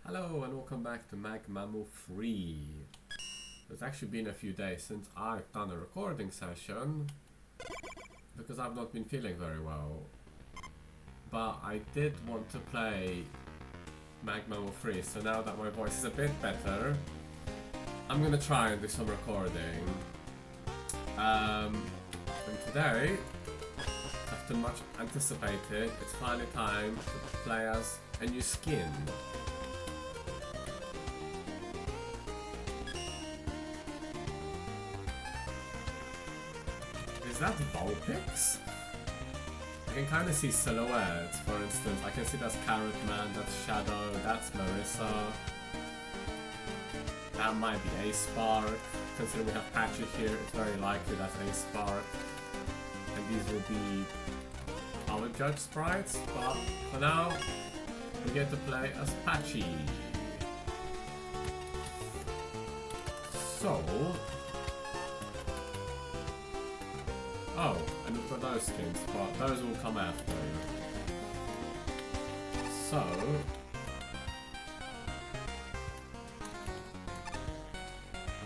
Hello and welcome back to Magmamu 3. It's actually been a few days since I've done a recording session because I've not been feeling very well. But I did want to play Magmamu 3, so now that my voice is a bit better, I'm gonna try and do some recording. And today, after much anticipated, it's finally time to play as a new skin. Is that Vulpix? I can kind of see silhouettes, for instance. I can see that's Carrot Man, that's Shadow, that's Marissa. That might be A-Spark. Considering we have Patchy here, it's very likely that's A-Spark. And these will be our Judge sprites, but for now, we get to play as Patchy. So... oh, and we've got those skins, but those will come after. So...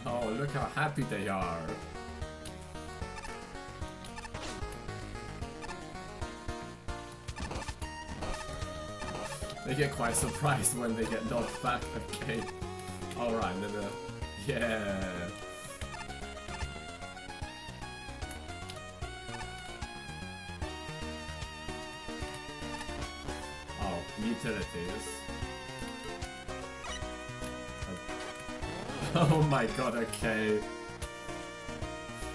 oh, look how happy they are! They get quite surprised when they get knocked back. Okay. Alright, then yeah! Utilities. Oh my god, okay.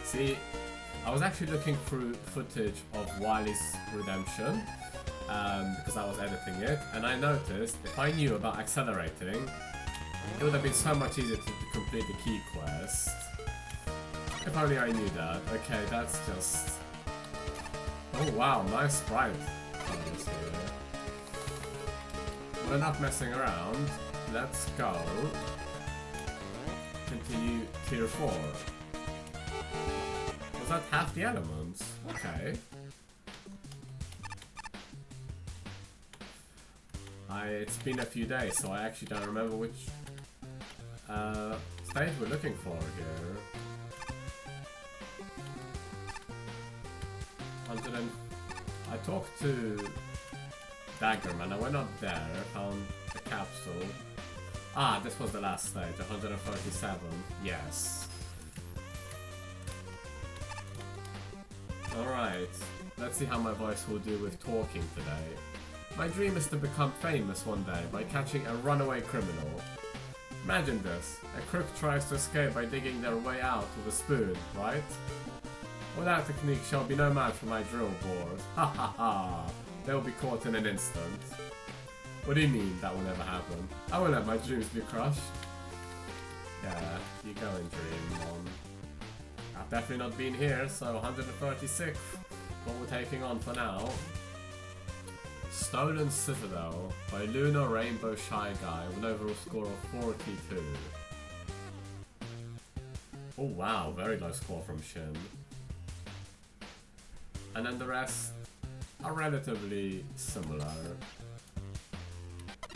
See, I was actually looking through footage of Wily's redemption because I was editing it, and I noticed if I knew about accelerating, it would have been so much easier to complete the key quest. If only I knew that. Okay, that's just... oh wow, nice sprite. We're not messing around. Let's go. Continue tier 4. Was that half the elements? Okay. It's been a few days, so I actually don't remember which stage we're looking for here. I talked to Daggerman, I went up there, found a capsule. Ah, this was the last stage, 137, yes. Alright, let's see how my voice will do with talking today. My dream is to become famous one day by catching a runaway criminal. Imagine this, a crook tries to escape by digging their way out with a spoon, right? Well, that technique shall be no match for my drill board. Ha ha ha! They'll be caught in an instant. What do you mean that will never happen? I won't let my dreams be crushed. Yeah, you go and dream on. I've definitely not been here, so 136. What we're taking on for now. Stolen Citadel by Luna Rainbow Shy Guy with an overall score of 42. Oh wow, very low score from Shin. And then the rest are relatively similar.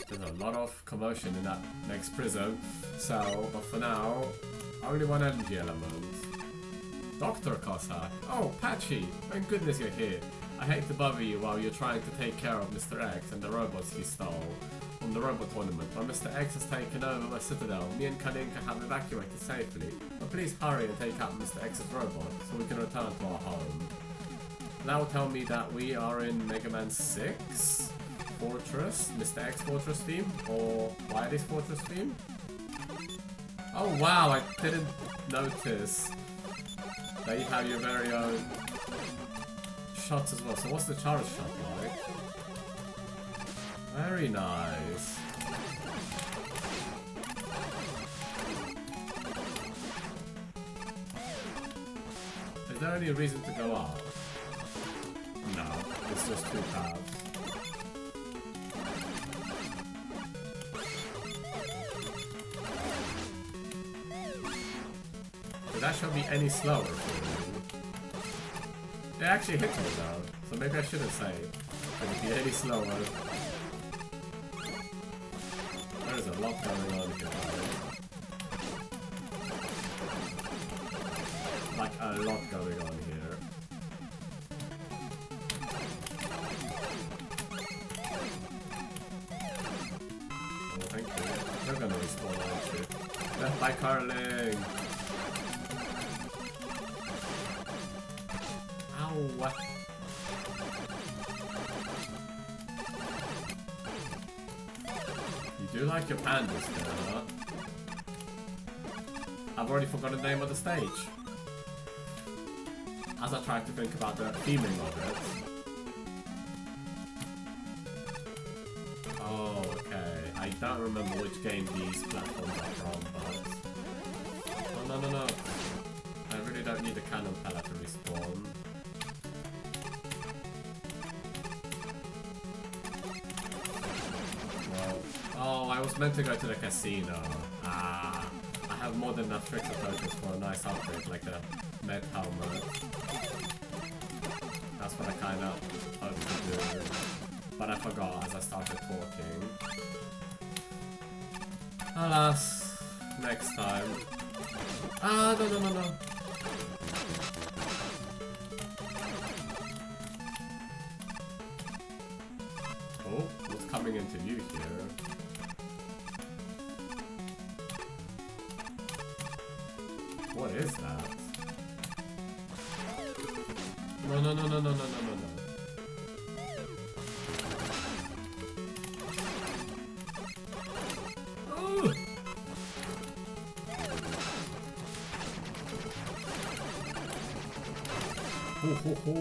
There's a lot of commotion in that next prison, so, but for now, only one energy element. Dr. Cossack. Oh, Patchy! Thank goodness you're here. I hate to bother you while you're trying to take care of Mr. X and the robots he stole from the robot tournament, but Mr. X has taken over my Citadel. Me and Kalinka have evacuated safely, but please hurry and take out Mr. X's robot so we can return to our home. That will tell me that we are in Mega Man 6 Fortress, Mr. X Fortress theme, or Wily's Fortress theme. Oh wow, I didn't notice that you have your very own shots as well. So what's the charge shot like? Very nice. Is there any reason to go up? No, it's just two paths. Did that show me any slower? It actually hit me though, so maybe I shouldn't say. Could it be any slower? There's a lot lot going on here. Like a lot going on here. Oh, thank you. You're gonna respawn, aren't you? Death by curling! Ow! You do like your pandas there, huh? I've already forgotten the name of the stage. As I try to think about the theming of it. Oh, okay. I don't remember which game these platforms are from, but... Oh, no, no, no. I really don't need a cannon pellet to respawn. Well, oh, I was meant to go to the casino. Ah, I have more than enough tricks and tokens for a nice upgrade, like the med helmet. That's what I kind of hoped to do. But I forgot as I started talking. Alas, next time. Ah, no, no, no, no. Oh, what's coming into view here? What is that? No, no, no, no, no, no, no, no, no. Oh! Ho, ho, ho.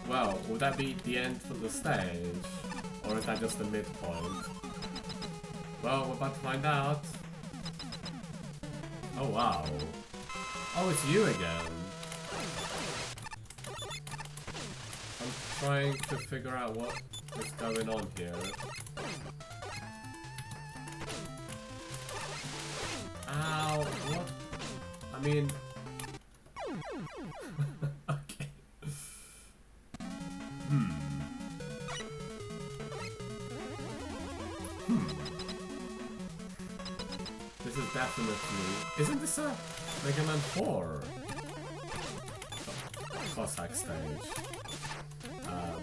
Well, would that be the end for the stage? Or is that just the midpoint? Well, we're about to find out. Oh, wow. Oh, it's you again. I'm trying to figure out what is going on here. Ow, what? I mean... okay. This is definitely... Isn't this a Mega Man 4? Cossack stage.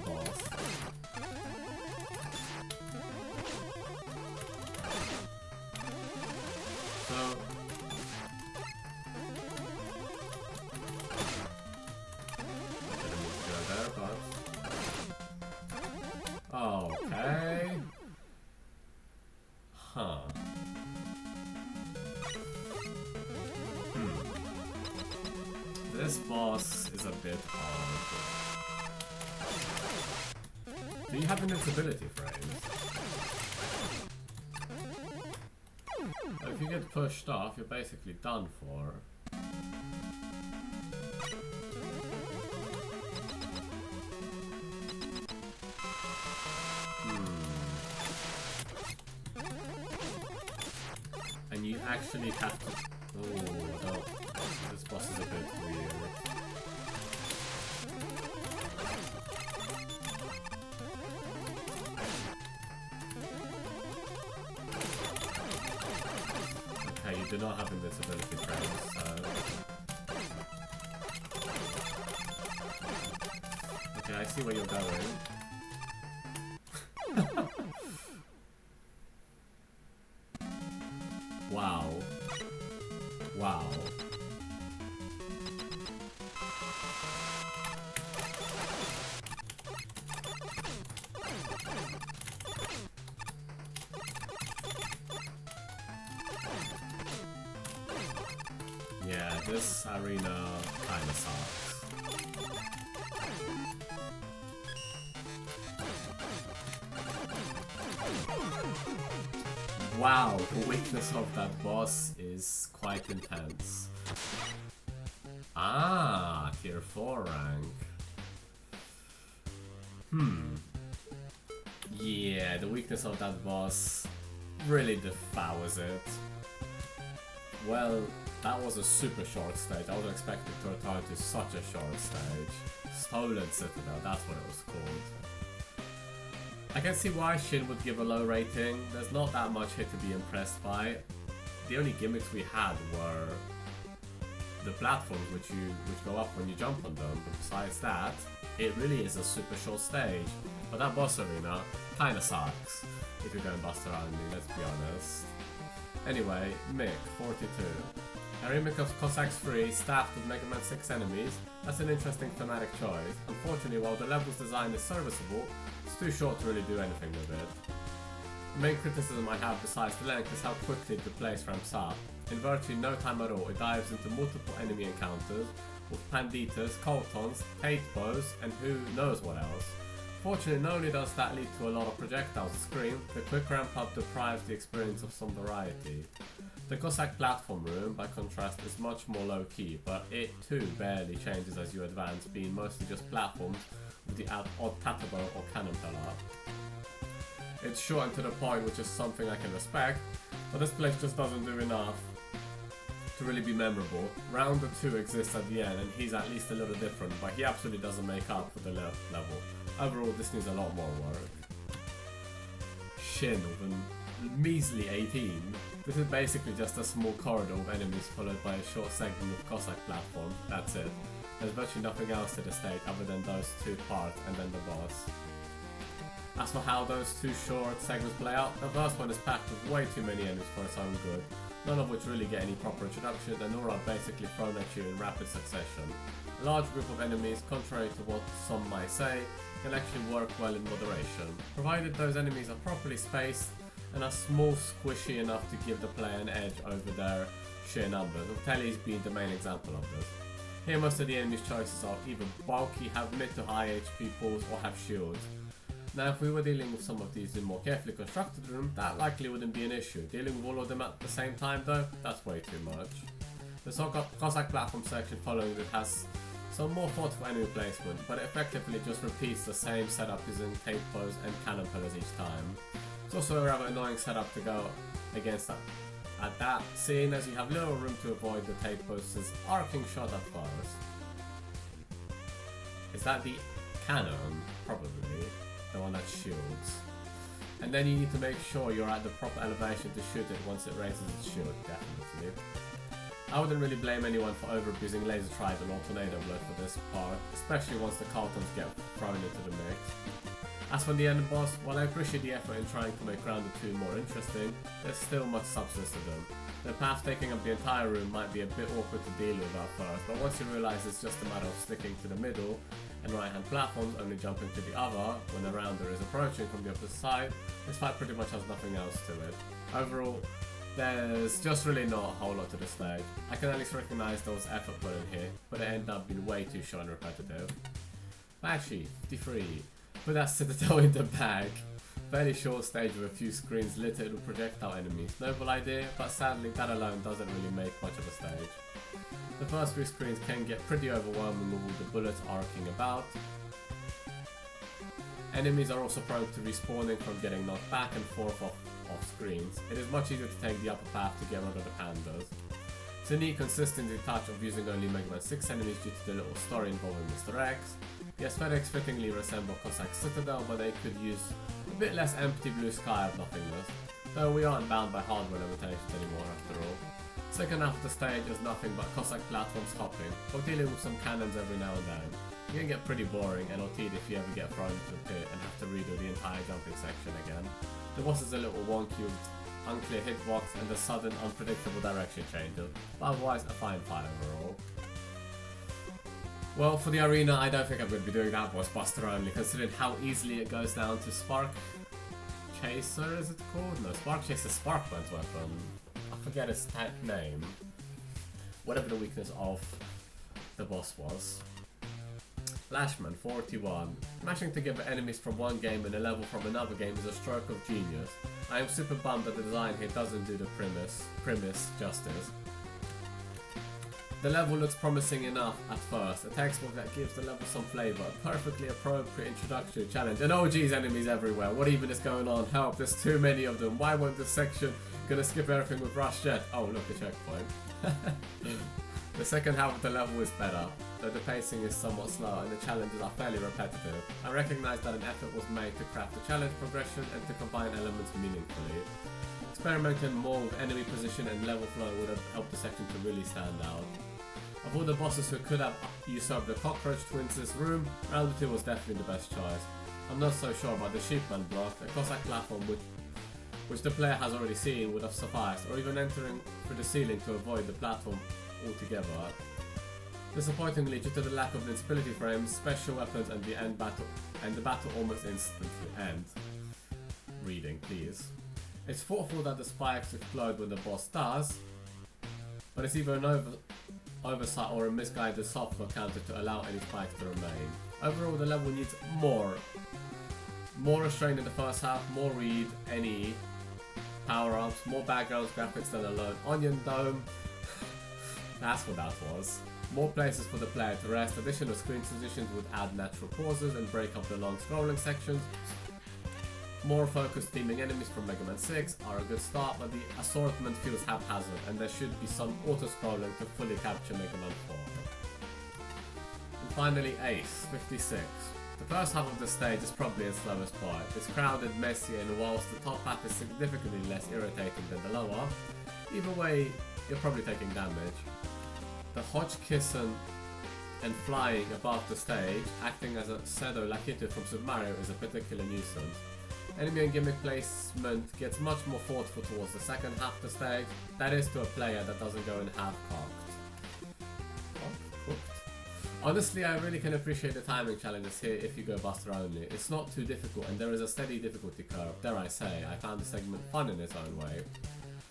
Boss. So... I didn't need to go there, but... Okay... Huh. This boss is a bit odd. Do you have invincibility frames? If you get pushed off, you're basically done for. And you actually have to... Oh, no. This boss is a bit weird. Okay, you do not have invincibility frames, so... Okay, I see where you're going. Wow. Wow. Yeah, this arena kinda sucks. Wow, the weakness of that boss is quite intense. Ah, tier 4 rank. Yeah, the weakness of that boss really devours it. Well, that was a super short stage. I was expecting to return to such a short stage. Stolen Citadel, that's what it was called. I can see why Shin would give a low rating. There's not that much here to be impressed by. The only gimmicks we had were the platforms which go up when you jump on them, but besides that, it really is a super short stage. But that boss arena kinda sucks if you're going bust around me, let's be honest. Anyway, Mick, 42. A remake of Cossacks 3 staffed with Mega Man 6 enemies. That's an interesting thematic choice. Unfortunately, while the level's design is serviceable, it's too short to really do anything with it. The main criticism I have besides the length is how quickly the place ramps up. In virtually no time at all, it dives into multiple enemy encounters with Panditas, Coltons, Tate bows, and who knows what else. Fortunately, not only does that lead to a lot of projectiles to scream, the quick ramp up deprives the experience of some variety. The Cossack platform room, by contrast, is much more low-key, but it too barely changes as you advance, being mostly just platforms with the odd tatabo or cannon pillar. It's short and to the point, which is something I can respect, but this place just doesn't do enough to really be memorable. Rounder 2 exists at the end, and he's at least a little different, but he absolutely doesn't make up for the level. Overall, this needs a lot more work. Shin with a measly 18. This is basically just a small corridor of enemies followed by a short segment of Cossack platform. That's it. There's virtually nothing else to the stage other than those two parts and then the boss. As for how those two short segments play out, the first one is packed with way too many enemies for its own good, none of which really get any proper introduction and all are basically thrown at you in rapid succession. A large group of enemies, contrary to what some might say, can actually work well in moderation, provided those enemies are properly spaced and are small, squishy enough to give the player an edge over their sheer numbers, with Telly's being the main example of this. Here most of the enemies' choices are either bulky, have mid to high HP pools, or have shields. Now if we were dealing with some of these in more carefully constructed room, that likely wouldn't be an issue. Dealing with all of them at the same time though, that's way too much. The Cossack platform section following it has some more thoughtful enemy placement, but it effectively just repeats the same setup using tape bows and cannon pillars each time. It's also a rather annoying setup to go against at that, seeing as you have little room to avoid the tape bows' arcing shot at first. Is that the cannon? Probably. The one that shields. And then you need to make sure you're at the proper elevation to shoot it once it raises its shield, definitely. I wouldn't really blame anyone for over-abusing laser trident or tornado blow for this part, especially once the Carltons get thrown into the mix. As for the end boss, while I appreciate the effort in trying to make Rounder 2 more interesting, there's still much substance to them. The path taking up the entire room might be a bit awkward to deal with at first, but once you realise it's just a matter of sticking to the middle and right hand platforms, only jumping to the other when the Rounder is approaching from the opposite side, this fight pretty much has nothing else to it. Overall, there's just really not a whole lot to the stage. I can at least recognise there was effort put in here, but it ended up being way too short and repetitive. Actually, 53. Put that Citadel in the bag. Fairly short stage with a few screens littered with projectile enemies. Noble idea, but sadly that alone doesn't really make much of a stage. The first few screens can get pretty overwhelming with all the bullets arcing about. Enemies are also prone to respawning from getting knocked back and forth off screens. It is much easier to take the upper path to get rid of the pandas. It's a neat consistency touch of using only Mega Man 6 enemies due to the little story involving Mr. X. The aesthetics fittingly resemble Cossack Citadel, but they could use a bit less empty blue sky of nothingness, though we aren't bound by hardware limitations anymore after all. Second half of the stage is nothing but Cossack platforms hopping, or dealing with some cannons every now and then. It can get pretty boring and OT'd if you ever get thrown into the pit and have to redo the entire jumping section again. The boss is a little wonky with unclear hitbox and a sudden unpredictable direction changes, but otherwise a fine fight overall. Well, for the arena, I don't think I'm going to be doing that boss buster only, considering how easily it goes down to Spark Chaser, is it called? No, Spark Chaser Sparkman's weapon. I forget its name. Whatever the weakness of the boss was. Flashman, 41. Mashing together enemies from one game and a level from another game is a stroke of genius. I am super bummed that the design here doesn't do the premise justice. The level looks promising enough at first, a textbook that gives the level some flavour, a perfectly appropriate introductory challenge, and oh geez, enemies everywhere, what even is going on? Help, there's too many of them, why won't this section gonna skip everything with Rush Jet? Oh look, a checkpoint. The second half of the level is better, though the pacing is somewhat slow and the challenges are fairly repetitive. I recognise that an effort was made to craft the challenge progression and to combine elements meaningfully. Experimenting more with enemy position and level flow would have helped the section to really stand out. Of all the bosses who could have usurped the cockroach twins' room, round 2 was definitely the best choice. I'm not so sure about the sheepman block, a Cossack platform which the player has already seen would have sufficed, or even entering through the ceiling to avoid the platform altogether. Disappointingly, due to the lack of invincibility frames, special weapons and the battle almost instantly ends. Reading, please. It's thoughtful that the spikes explode when the boss does, but it's either an oversight or a misguided software counter to allow any spikes to remain. Overall, the level needs more restraint in the first half, more read, any power-ups, more backgrounds, graphics than alone onion dome. That's what that was. More places for the player to rest. Additional screen transitions would add natural pauses and break up the long scrolling sections. More focused teaming enemies from Mega Man 6 are a good start, but the assortment feels haphazard and there should be some auto-scrolling to fully capture Mega Man 4. And finally, Ace, 56. The first half of the stage is probably its slowest part. It's crowded, messy, and whilst the top half is significantly less irritating than the lower, either way, you're probably taking damage. The Hodgkiss and flying above the stage, acting as a pseudo Lakitu from Super Mario, is a particular nuisance. Enemy and gimmick placement gets much more thoughtful towards the second half of the stage, that is to a player that doesn't go in half-cocked. Honestly, I really can appreciate the timing challenges here if you go Buster only. It's not too difficult and there is a steady difficulty curve. Dare I say, I found the segment fun in its own way.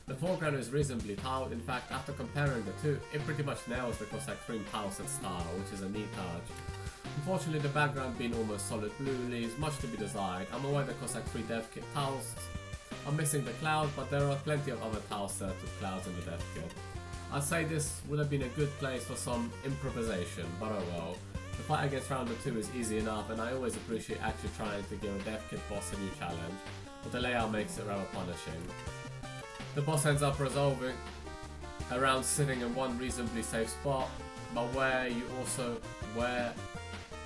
The foreground is reasonably tiled. In fact, after comparing the two, it pretty much nails the Cossack cream tile-set style, which is a neat touch. Unfortunately, the background being almost solid blue leaves much to be desired. I'm aware the Cossack 3 devkit tiles are missing the cloud, but there are plenty of other tile sets with clouds in the devkit. I'd say this would have been a good place for some improvisation, but oh well. The fight against Rounder 2 is easy enough, and I always appreciate actually trying to give a devkit boss a new challenge, but the layout makes it rather punishing. The boss ends up resolving around sitting in one reasonably safe spot, but where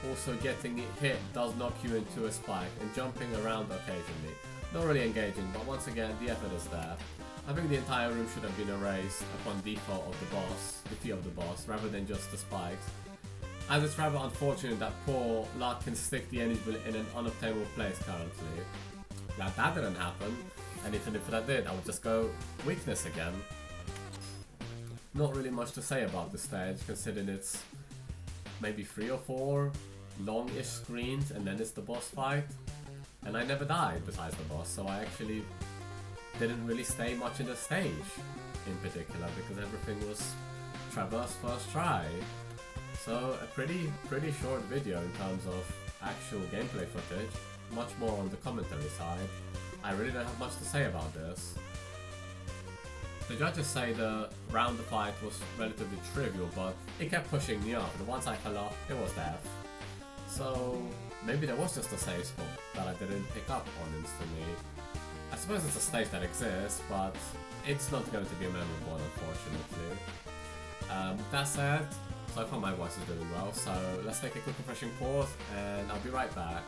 also getting hit does knock you into a spike and jumping around occasionally. Not really engaging, but once again the effort is there. I think the entire room should have been erased upon default of the fee of the boss, rather than just the spikes. As it's rather unfortunate that poor luck can stick the enemy in an unobtainable place currently. Glad that didn't happen, and even if that did, I would just go weakness again. Not really much to say about this stage, considering it's maybe 3 or 4 long-ish screens and then it's the boss fight. And I never died besides the boss, so I actually didn't really stay much in the stage in particular, because everything was traversed first try. So a pretty short video in terms of actual gameplay footage, much more on the commentary side. I really don't have much to say about this. The judges say the round fight was relatively trivial, but it kept pushing me up, and once I fell off, it was death. So maybe there was just a save spot that I didn't pick up on instantly. I suppose it's a stage that exists, but it's not going to be a memorable one, unfortunately. With that said, so far my voice is doing well, so let's take a quick refreshing pause, and I'll be right back.